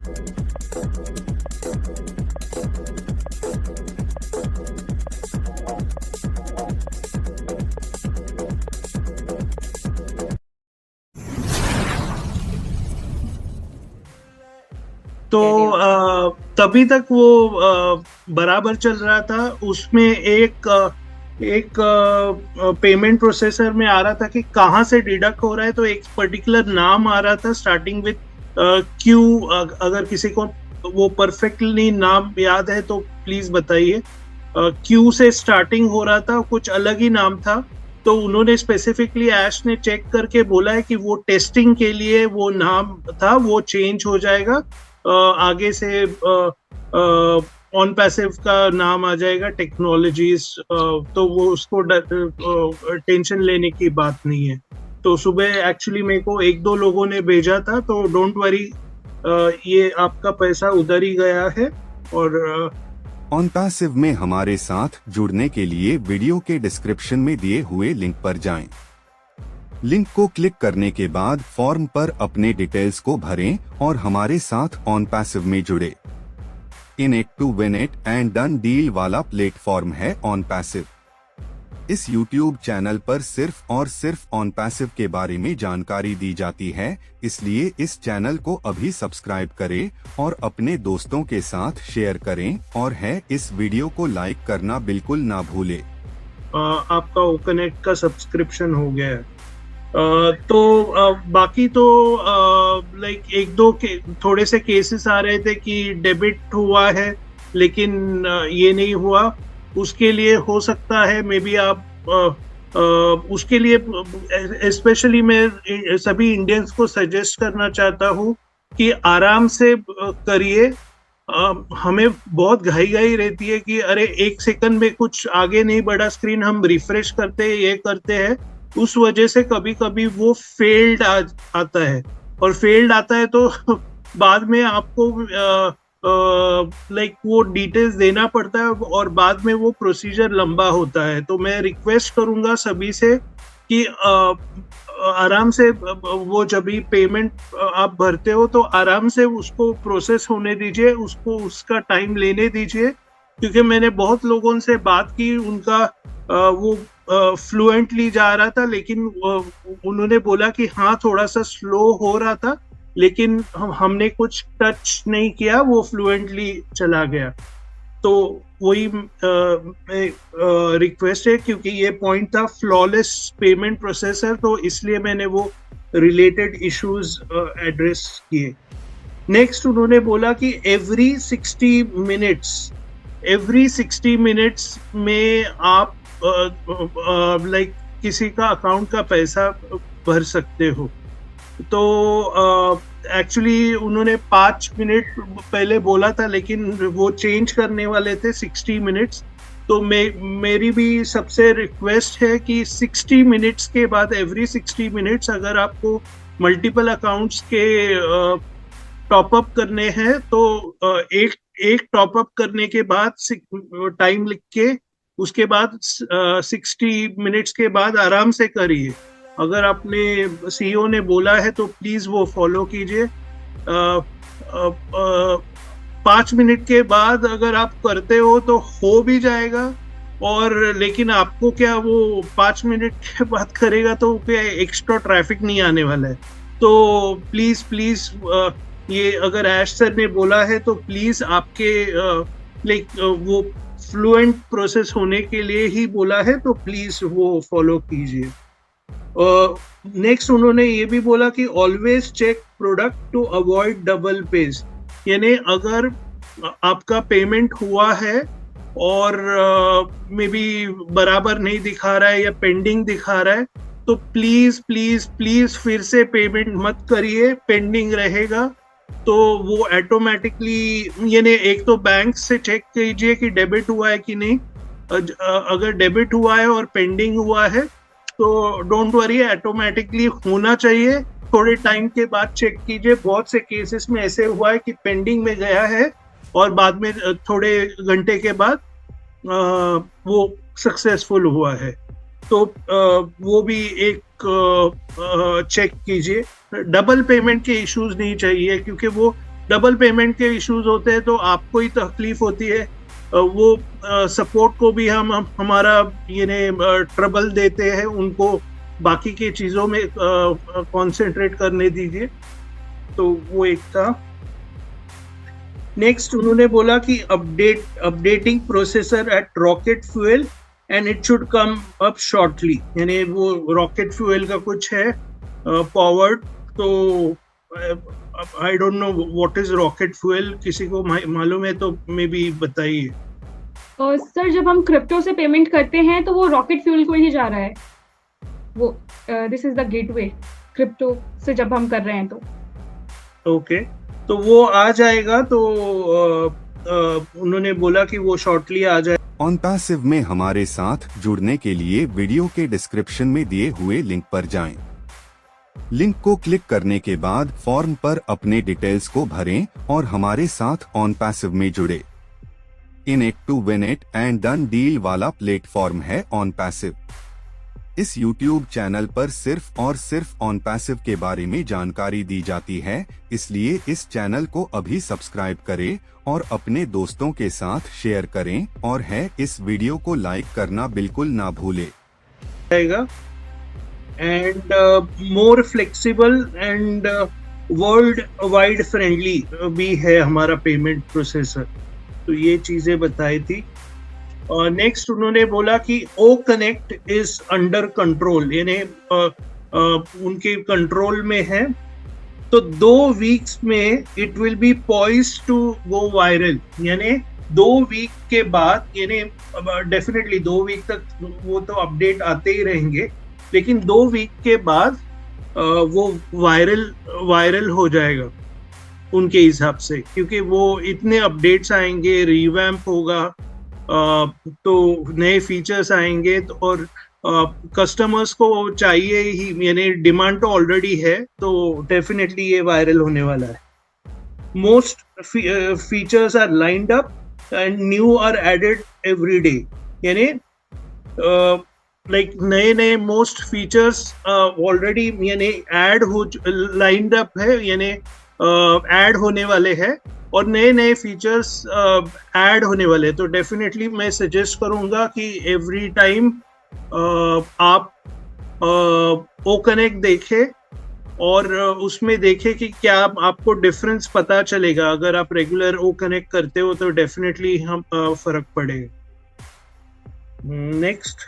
तो तभी तक वो बराबर चल रहा था। उसमें एक पेमेंट प्रोसेसर में आ रहा था कि कहाँ से डिडक्ट हो रहा है, तो एक पर्टिकुलर नाम आ रहा था स्टार्टिंग विद क्यू। अगर किसी को वो परफेक्टली नाम याद है तो प्लीज बताइए। क्यू से स्टार्टिंग हो रहा था, कुछ अलग ही नाम था। तो उन्होंने स्पेसिफिकली ऐश ने चेक करके बोला है कि वो टेस्टिंग के लिए वो नाम था, वो चेंज हो जाएगा। आगे से ऑन पैसिव का नाम आ जाएगा टेक्नोलॉजीज। तो वो उसको टेंशन लेने की बात नहीं है। तो सुबह एक्चुअली मेरे को एक दो लोगों ने भेजा था, तो डोंट वरी, ये आपका पैसा उधर ही गया है। और ऑन पैसिव में हमारे साथ जुड़ने के लिए वीडियो के डिस्क्रिप्शन में दिए हुए लिंक पर जाएं। लिंक को क्लिक करने के बाद फॉर्म पर अपने डिटेल्स को भरें और हमारे साथ ऑन पैसिव में जुड़े। In it to win it and done deal वाला प्लेटफॉर्म है ऑन पैसिव। इस YouTube चैनल पर सिर्फ और सिर्फ ऑन पैसिव के बारे में जानकारी दी जाती है, इसलिए इस चैनल को अभी सब्सक्राइब करें और अपने दोस्तों के साथ शेयर करें, और है इस वीडियो को लाइक करना बिल्कुल ना भूले। आपका ओकनेक्ट का सब्सक्रिप्शन हो गया है। तो बाकी तो लाइक एक दो थोड़े से केसेस आ रहे थे कि डेबिट हुआ है लेकिन ये नहीं हुआ। उसके लिए हो सकता है मे बी आप उसके लिए स्पेशली मैं सभी इंडियंस को सजेस्ट करना चाहता हूँ कि आराम से करिए। हमें बहुत घाई रहती है कि अरे एक सेकंड में कुछ आगे नहीं बढ़ा स्क्रीन, हम रिफ्रेश करते हैं, ये करते हैं। उस वजह से कभी कभी वो फेल्ड आता है, और फेल्ड आता है तो बाद में आपको लाइक वो डिटेल्स देना पड़ता है, और बाद में वो प्रोसीजर लंबा होता है। तो मैं रिक्वेस्ट करूंगा सभी से कि आराम से वो जब भी पेमेंट आप भरते हो तो आराम से उसको प्रोसेस होने दीजिए, उसको उसका टाइम लेने दीजिए। क्योंकि मैंने बहुत लोगों से बात की, उनका वो फ्लुएंटली जा रहा था, लेकिन उन्होंने बोला कि हाँ थोड़ा सा स्लो हो रहा था, लेकिन हमने कुछ टच नहीं किया, वो फ्लुएंटली चला गया। तो वही रिक्वेस्ट है, क्योंकि ये पॉइंट था फ्लॉलेस पेमेंट प्रोसेसर, तो इसलिए मैंने वो रिलेटेड इश्यूज एड्रेस किए। नेक्स्ट उन्होंने बोला कि एवरी 60 मिनट्स में आप लाइक किसी का अकाउंट का पैसा भर सकते हो। तो एक्चुअली उन्होंने 5 मिनट पहले बोला था, लेकिन वो चेंज करने वाले थे 60 मिनट्स। तो मेरी भी सबसे रिक्वेस्ट है कि 60 मिनट्स के बाद, एवरी 60 मिनट्स अगर आपको मल्टीपल अकाउंट्स के टॉपअप करने हैं तो एक टॉपअप करने के बाद टाइम लिख के उसके बाद 60 मिनट्स के बाद आराम से करिए। अगर आपने सीईओ ने बोला है तो प्लीज वो फॉलो कीजिए। 5 मिनट के बाद अगर आप करते हो तो हो भी जाएगा, और लेकिन आपको क्या वो 5 मिनट के बाद करेगा तो क्या एक्स्ट्रा ट्रैफिक नहीं आने वाला है। तो प्लीज ये अगर ऐश सर ने बोला है तो प्लीज आपके लाइक वो फ्लुएंट प्रोसेस होने के लिए ही बोला है, तो प्लीज वो फॉलो कीजिए। नेक्स्ट उन्होंने ये भी बोला कि always check product to avoid double page. यानी अगर आपका पेमेंट हुआ है और मे बी बराबर नहीं दिखा रहा है या पेंडिंग दिखा रहा है, तो प्लीज फिर से पेमेंट मत करिए, पेंडिंग रहेगा। तो वो ऑटोमेटिकली, यानी एक तो बैंक से चेक कीजिए कि डेबिट हुआ है कि नहीं। अगर डेबिट हुआ है और पेंडिंग हुआ है तो डोंट वरी, ऑटोमेटिकली होना चाहिए। थोड़े टाइम के बाद चेक कीजिए। बहुत से केसेस में ऐसे हुआ है कि पेंडिंग में गया है और बाद में थोड़े घंटे के बाद वो सक्सेसफुल हुआ है। तो वो भी एक चेक कीजिए। डबल पेमेंट के इश्यूज नहीं चाहिए, क्योंकि वो डबल पेमेंट के इश्यूज होते हैं तो आपको ही तकलीफ होती है, वो सपोर्ट को भी हम हमारा ट्रबल देते हैं, उनको बाकी के चीज़ों में कंसंट्रेट करने दीजिए। तो वो एक था। नेक्स्ट उन्होंने बोला कि updating processor at rocket fuel and it should come up shortly, यानी वो रॉकेट फ्यूल का कुछ है फॉरवर्ड, तो I don't know what is rocket fuel, किसी को मालूम है तो मे बी बताइए। सर जब हम क्रिप्टो से पेमेंट करते हैं तो वो रॉकेट फ्यूल को ही जा रहा है, वो this is the gateway crypto से जब हम कर रहे हैं तो ओके, तो वो आ जाएगा, तो उन्होंने बोला कि वो शॉर्टली आ जाए। OnPassive में हमारे साथ जुड़ने के लिए वीडियो के डिस्क्रिप्शन में दिए हुए लिंक पर जाएं। लिंक को क्लिक करने के बाद फॉर्म पर अपने डिटेल्स को भरें और हमारे साथ OnPassive में जुड़े। In it to win it and done deal वाला प्लेटफॉर्म है OnPassive। इस YouTube चैनल पर सिर्फ और सिर्फ OnPassive के बारे में जानकारी दी जाती है, इसलिए इस चैनल को अभी सब्सक्राइब करें और अपने दोस्तों के साथ शेयर करें, और इस वीडियो को लाइक करना बिल्कुल ना भूलें। And more flexible and world wide friendly भी है हमारा पेमेंट प्रोसेसर, तो ये चीजें बताई थी। और नेक्स्ट उन्होंने बोला कि O connect is under control, यानी उनके कंट्रोल में है, तो 2 वीक्स में it will be poised to go viral, यानी 2 वीक के बाद, यानी डेफिनेटली 2 वीक तक वो तो अपडेट आते ही रहेंगे, लेकिन 2 वीक के बाद वो वायरल हो जाएगा उनके हिसाब से, क्योंकि वो इतने अपडेट्स आएंगे, रिवैम्प होगा, तो नए फीचर्स आएंगे, तो और कस्टमर्स को चाहिए ही, यानी डिमांड तो ऑलरेडी है, तो डेफिनेटली ये वायरल होने वाला है। Most features are lined up and new are added every day, यानी लाइक नए मोस्ट फीचर्स ऑलरेडी यानी ऐड हो लाइंड अप है, यानी ऐड होने वाले हैं, और नए फीचर्स ऐड होने वाले हैं। तो डेफिनेटली मैं सजेस्ट करूंगा कि एवरी टाइम आप ओ कनेक्ट देखें और उसमें देखें कि क्या आपको डिफरेंस पता चलेगा। अगर आप रेगुलर ओ कनेक्ट करते हो तो डेफिनेटली हम फर्क पड़ेगा। Next,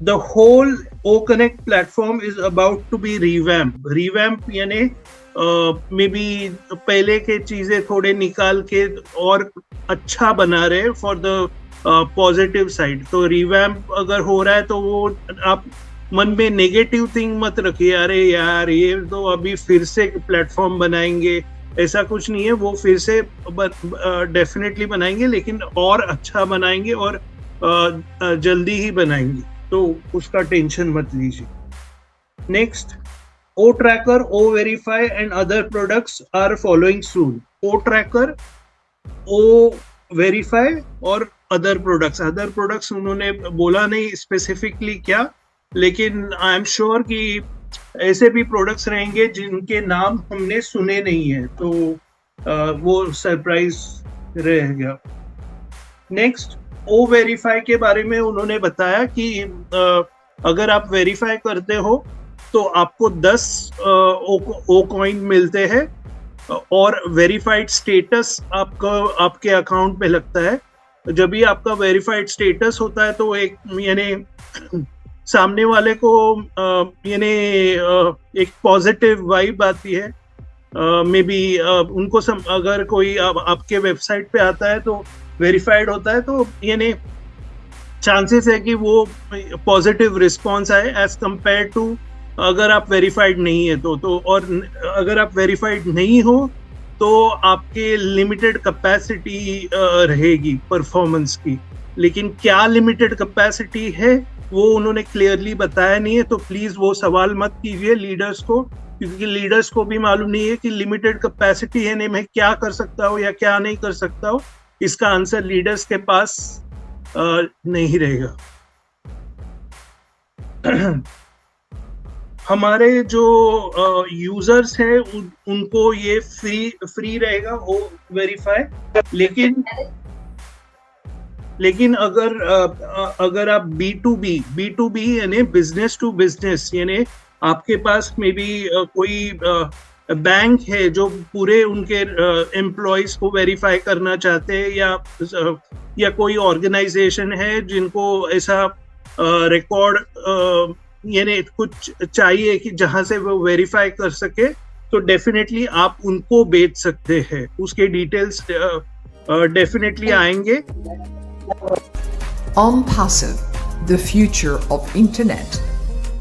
the whole O connect platform is about to be revamp यानी मे बी पहले के चीजें थोड़े निकाल के और अच्छा बना रहे फॉर द पॉजिटिव साइड। तो रिवैम्प अगर हो रहा है तो वो आप मन में नेगेटिव थिंग मत रखिए, अरे यार ये तो अभी फिर से प्लेटफॉर्म बनाएंगे, ऐसा कुछ नहीं है। वो फिर से डेफिनेटली बनाएंगे, लेकिन और अच्छा बनाएंगे और जल्दी ही बनाएंगे, तो उसका टेंशन मत लीजिए। Next, O tracker, O verify and other products are following soon. O tracker, O verify और अदर प्रोडक्ट्स उन्होंने बोला नहीं स्पेसिफिकली क्या, लेकिन आई एम श्योर कि ऐसे भी प्रोडक्ट्स रहेंगे जिनके नाम हमने सुने नहीं है, तो वो सरप्राइज रहेगा। नेक्स्ट, ओ वेरीफाई के बारे में उन्होंने बताया कि अगर आप वेरीफाई करते हो तो आपको 10 ओ कॉइन मिलते हैं और वेरीफाइड स्टेटस आपके अकाउंट में लगता है। जब भी आपका वेरीफाइड स्टेटस होता है तो एक यानी सामने वाले को यानी एक पॉजिटिव वाइब आती है। मे बी उनको अगर कोई आपके वेबसाइट पे आता है तो वेरीफाइड होता है, तो यानी चांसेस है कि वो पॉजिटिव रिस्पॉन्स आए एज कंपेयर टू अगर आप वेरीफाइड नहीं है तो और अगर आप वेरीफाइड नहीं हो तो आपके लिमिटेड कैपेसिटी रहेगी परफॉर्मेंस की, लेकिन क्या लिमिटेड कैपेसिटी है वो उन्होंने क्लियरली बताया नहीं है। तो प्लीज वो सवाल मत कीजिए लीडर्स को, क्योंकि लीडर्स को भी मालूम नहीं है कि लिमिटेड कैपेसिटी है, नहीं मैं क्या कर सकता हूँ या क्या नहीं कर सकता हूँ। इसका आंसर लीडर्स के पास नहीं रहेगा। हमारे जो यूजर्स हैं उनको ये फ्री रहेगा वो वेरीफाई, लेकिन अगर आप B2B यानी बिजनेस टू बिजनेस, यानी आपके पास मे बी कोई बैंक है जो पूरे उनके एम्प्लॉयज को वेरीफाई करना चाहते हैं, या कोई ऑर्गेनाइजेशन है जिनको ऐसा रिकॉर्ड यानी कुछ चाहिए कि जहां से वो वेरीफाई कर सके, तो डेफिनेटली आप उनको बेच सकते हैं। उसके डिटेल्स डेफिनेटली आएंगे। OnPassive, the future of internet.